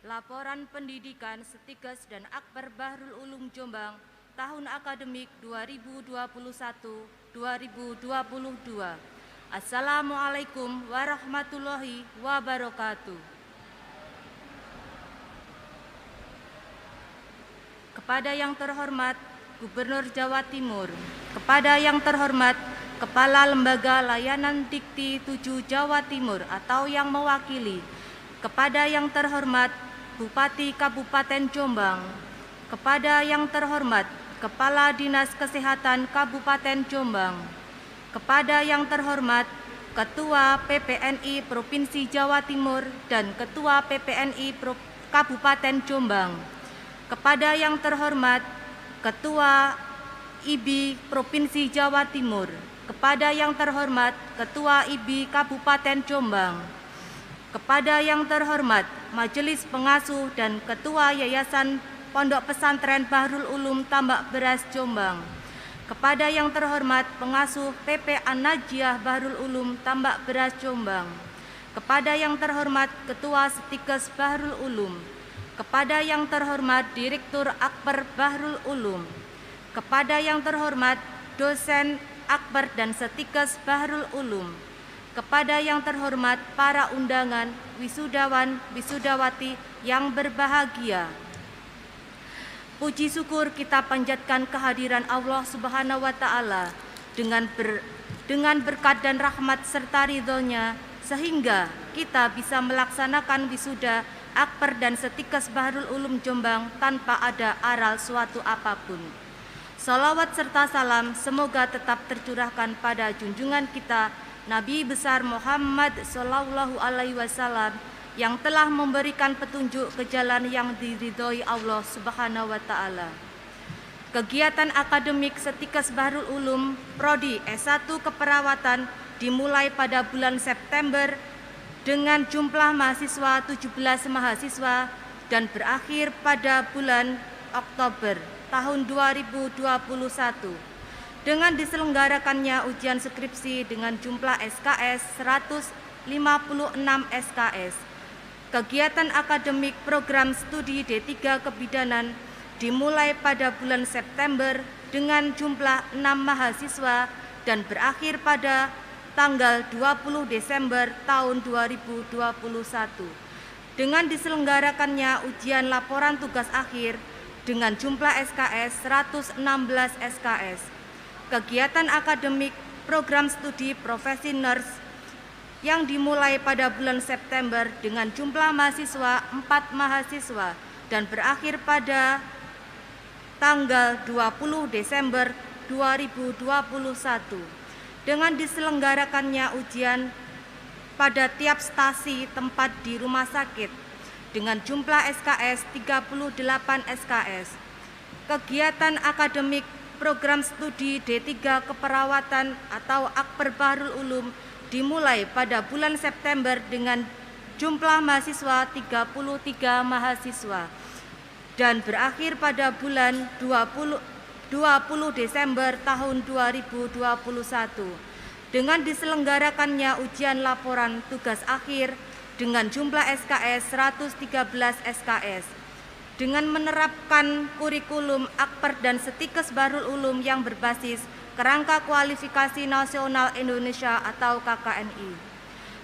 Laporan Pendidikan Setikes dan Akper Bahrul Ulum Jombang tahun akademik 2021-2022. Assalamualaikum warahmatullahi wabarakatuh. Kepada yang terhormat Gubernur Jawa Timur, kepada yang terhormat Kepala Lembaga Layanan Dikti 7 Jawa Timur atau yang mewakili, kepada yang terhormat Bupati Kabupaten Jombang, kepada yang terhormat Kepala Dinas Kesehatan Kabupaten Jombang, kepada yang terhormat Ketua PPNI Provinsi Jawa Timur dan Ketua PPNI Kabupaten Jombang, kepada yang terhormat Ketua IBI Provinsi Jawa Timur, kepada yang terhormat Ketua IBI Kabupaten Jombang, kepada yang terhormat Majelis Pengasuh dan Ketua Yayasan Pondok Pesantren Bahrul Ulum Tambak Beras Jombang, kepada yang terhormat Pengasuh PP An-Najiah Bahrul Ulum Tambak Beras Jombang, kepada yang terhormat Ketua Setikes Bahrul Ulum, kepada yang terhormat Direktur Akper Bahrul Ulum, kepada yang terhormat dosen Akper dan Setikes Bahrul Ulum, kepada yang terhormat para undangan, wisudawan, wisudawati yang berbahagia. Puji syukur kita panjatkan kehadiran Allah Subhanahu wa Ta'ala dengan berkat dan rahmat serta ridhonya, sehingga kita bisa melaksanakan wisuda Akper dan Setikes Bahrul Ulum Jombang tanpa ada aral suatu apapun. Salawat serta salam semoga tetap tercurahkan pada junjungan kita Nabi besar Muhammad Sallallahu Alaihi Wasallam yang telah memberikan petunjuk ke jalan yang diridhoi Allah Subhanahu wa Ta'ala. Kegiatan akademik Setikes Bahrul Ulum Prodi S1 Keperawatan dimulai pada bulan September dengan jumlah mahasiswa 17 mahasiswa dan berakhir pada bulan Oktober tahun 2021 dengan diselenggarakannya ujian skripsi dengan jumlah SKS 156 SKS. Kegiatan akademik program studi D3 Kebidanan dimulai pada bulan September dengan jumlah 6 mahasiswa dan berakhir pada tanggal 20 Desember tahun 2021 dengan diselenggarakannya ujian laporan tugas akhir dengan jumlah SKS 116 SKS. Kegiatan akademik program studi profesi nurse yang dimulai pada bulan September dengan jumlah mahasiswa 4 mahasiswa dan berakhir pada tanggal 20 Desember 2021 dengan diselenggarakannya ujian pada tiap stasi tempat di rumah sakit dengan jumlah SKS 38 SKS. Kegiatan akademik program studi D3 Keperawatan atau Akper Bahrul Ulum dimulai pada bulan September dengan jumlah mahasiswa 33 mahasiswa dan berakhir pada bulan 20 Desember tahun 2021 dengan diselenggarakannya ujian laporan tugas akhir dengan jumlah SKS 113 SKS. Dengan menerapkan kurikulum Akper dan Setikes Bahrul Ulum yang berbasis Kerangka Kualifikasi Nasional Indonesia atau KKNI.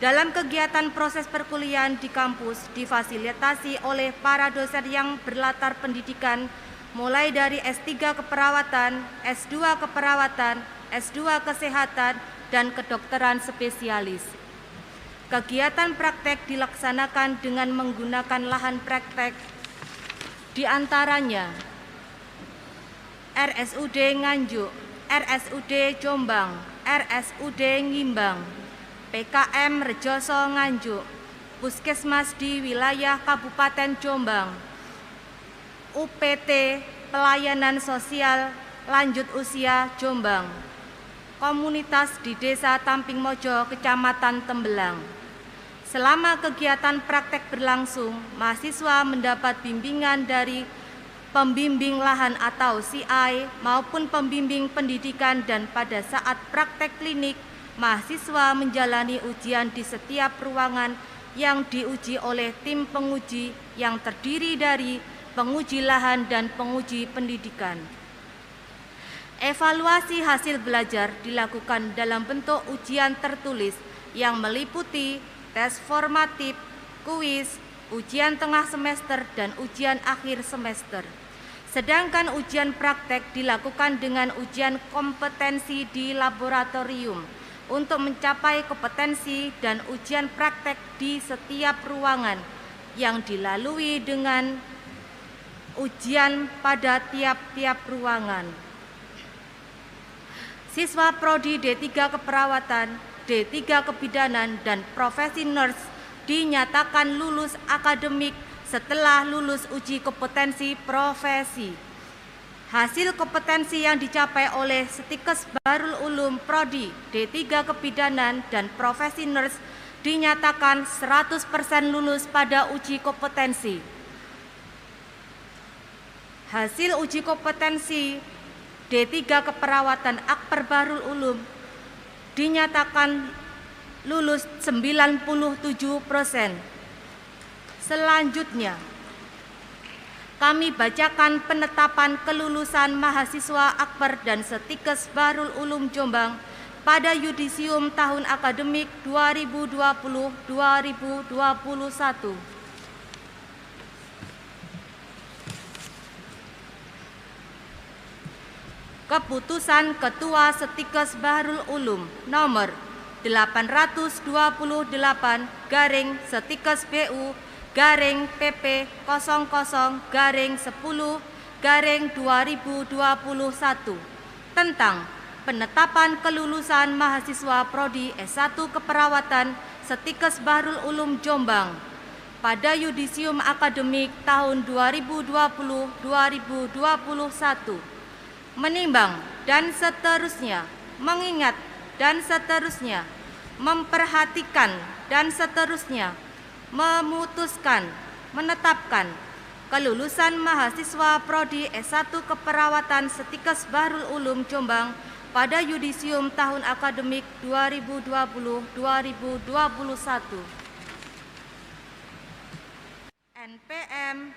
Dalam kegiatan proses perkuliahan di kampus difasilitasi oleh para dosen yang berlatar pendidikan mulai dari S3 Keperawatan, S2 Keperawatan, S2 Kesehatan, dan kedokteran spesialis. Kegiatan praktek dilaksanakan dengan menggunakan lahan praktek di antaranya RSUD Nganjuk, RSUD Jombang, RSUD Ngimbang, PKM Rejoso Nganjuk, Puskesmas di wilayah Kabupaten Jombang, UPT Pelayanan Sosial Lanjut Usia Jombang, komunitas di Desa Tamping Mojo, Kecamatan Tembelang. Selama kegiatan praktek berlangsung, mahasiswa mendapat bimbingan dari pembimbing lahan atau CI maupun pembimbing pendidikan, dan pada saat praktek klinik, mahasiswa menjalani ujian di setiap ruangan yang diuji oleh tim penguji yang terdiri dari penguji lahan dan penguji pendidikan. Evaluasi hasil belajar dilakukan dalam bentuk ujian tertulis yang meliputi tes formatif, kuis, ujian tengah semester, dan ujian akhir semester. Sedangkan ujian praktek dilakukan dengan ujian kompetensi di laboratorium untuk mencapai kompetensi dan ujian praktek di setiap ruangan yang dilalui dengan ujian pada tiap-tiap ruangan. Siswa Prodi D3 Keperawatan, D3 Kebidanan, dan Profesi Nurse dinyatakan lulus akademik setelah lulus uji kompetensi profesi. Hasil kompetensi yang dicapai oleh Stikes Bahrul Ulum Prodi D3 Kebidanan dan Profesi Nurse dinyatakan 100% lulus pada uji kompetensi. Hasil uji kompetensi D3 Keperawatan Akper Bahrul Ulum dinyatakan lulus 97%. Selanjutnya, kami bacakan penetapan kelulusan mahasiswa Akper dan Stikes Bahrul Ulum Jombang pada yudisium tahun akademik 2020-2021. Keputusan Ketua Stikes Bahrul Ulum nomor 828/Stikes BU /PP 00/10/2021 tentang penetapan kelulusan mahasiswa Prodi S1 Keperawatan Stikes Bahrul Ulum Jombang pada yudisium akademik tahun 2020-2021. Menimbang dan seterusnya, mengingat dan seterusnya, memperhatikan dan seterusnya, memutuskan, menetapkan kelulusan mahasiswa Prodi S1 Keperawatan Stikes Bahrul Ulum Jombang pada yudisium tahun akademik 2020-2021. NPM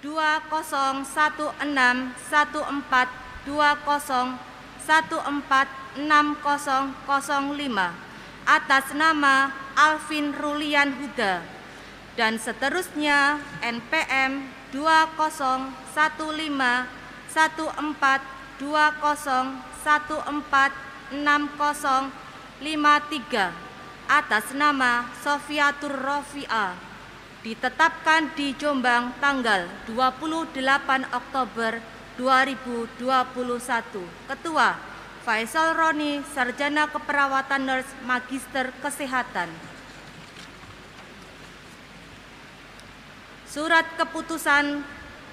20141420146005 atas nama Alvin Rulian Huda dan seterusnya NPM 20151420146053 atas nama Sofiatur Rofi'a ditetapkan di Jombang tanggal 28 Oktober 2021. Ketua Faisal Roni, Sarjana Keperawatan Nurse, Magister Kesehatan. Surat Keputusan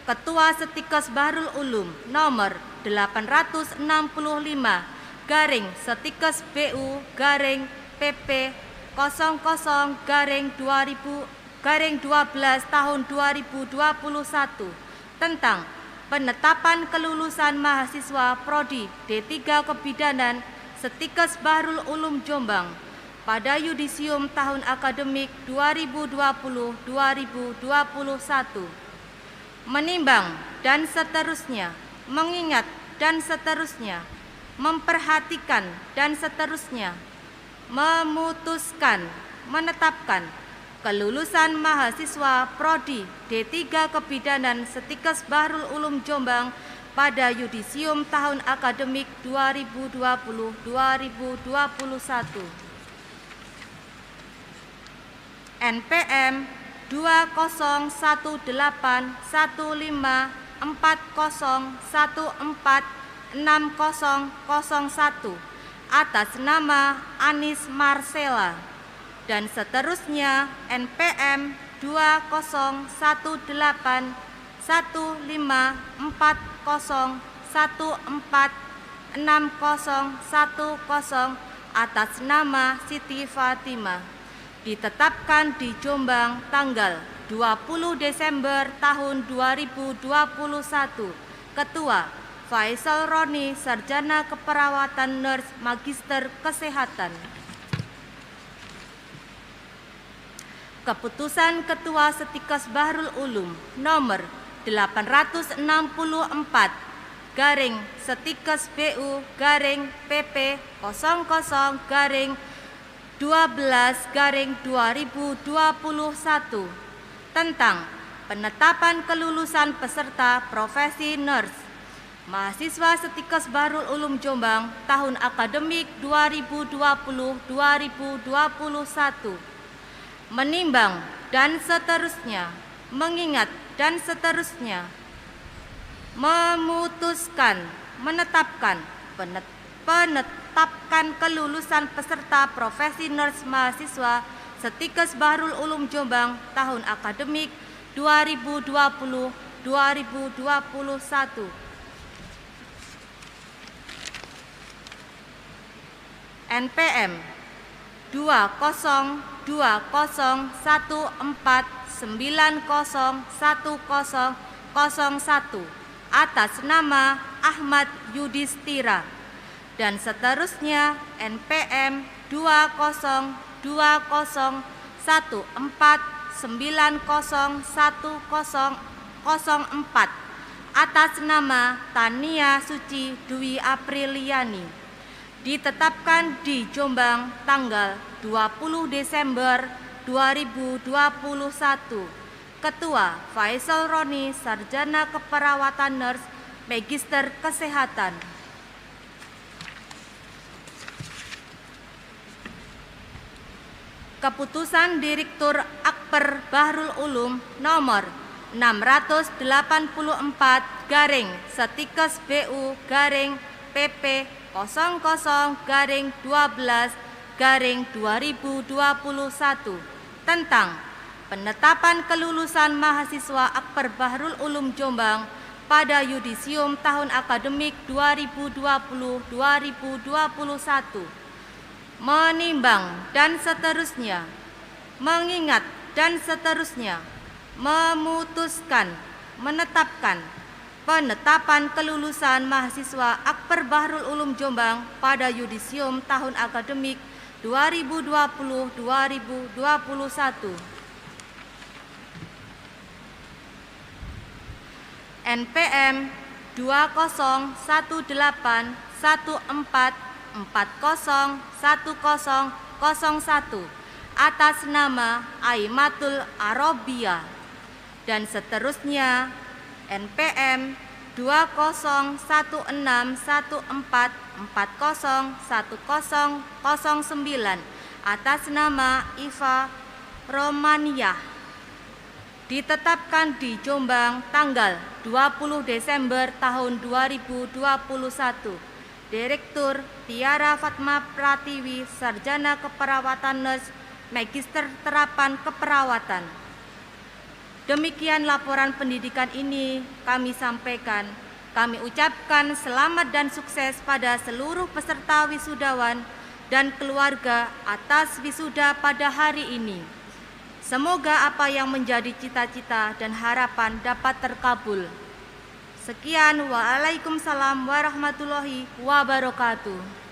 Ketua Stikes Bahrul Ulum nomor 865/Stikes BU /PP 00/2012 tahun 2021 tentang penetapan kelulusan mahasiswa Prodi D3 Kebidanan Stikes Bahrul Ulum Jombang pada yudisium tahun akademik 2020-2021. Menimbang dan seterusnya, mengingat dan seterusnya, memperhatikan dan seterusnya, memutuskan, menetapkan kelulusan mahasiswa Prodi D3 Kebidanan Stikes Bahrul Ulum Jombang pada yudisium tahun akademik 2020-2021. NPM 201814046001 atas nama Anis Marcella dan seterusnya NPM 20181404601010 atas nama Siti Fatimah ditetapkan di Jombang tanggal 20 Desember tahun 2021. Ketua Faisal Roni, Sarjana Keperawatan Nurse, Magister Kesehatan. Keputusan Ketua Setikes Bahrul Ulum nomor 864 garing Setikes BU garing PP 00 garing 12 garing 2021 tentang penetapan kelulusan peserta profesi nurse mahasiswa Setikes Bahrul Ulum Jombang tahun akademik 2020-2021. Menimbang dan seterusnya, mengingat dan seterusnya, memutuskan, menetapkan kelulusan peserta profesi nurse mahasiswa Setikes Bahrul Ulum Jombang tahun akademik 2020-2021. NPM 20.14.90.10.01 atas nama Ahmad Yudhistira dan seterusnya NPM 20.14.90.10.04 atas nama Tania Suci Dwi Apriliani ditetapkan di Jombang tanggal 20 Desember 2021. Ketua Faisal Roni, Sarjana Keperawatan Nurse, Magister Kesehatan. Keputusan Direktur Akper Bahrul Ulum nomor 684 garing Setikes BU garing PP 00 garing 12 garing 2021 tentang penetapan kelulusan mahasiswa Akper Bahrul Ulum Jombang pada yudisium tahun akademik 2020-2021. Menimbang dan seterusnya, mengingat dan seterusnya, memutuskan, menetapkan penetapan kelulusan mahasiswa Akper Bahrul Ulum Jombang pada yudisium tahun akademik 2020-2021. NPM 20.18.14.40.10.01 atas nama Aimatul Arabia dan seterusnya NPM 20.14.40.10.09 atas nama Iva Romaniyah ditetapkan di Jombang tanggal 20 Desember tahun 2021. Direktur Tiara Fatma Pratiwi, Sarjana Keperawatan Nurse, Magister Terapan Keperawatan. Demikian laporan pendidikan ini kami sampaikan. Kami ucapkan selamat dan sukses pada seluruh peserta wisudawan dan keluarga atas wisuda pada hari ini. Semoga apa yang menjadi cita-cita dan harapan dapat terkabul. Sekian, waalaikumsalam warahmatullahi wabarakatuh.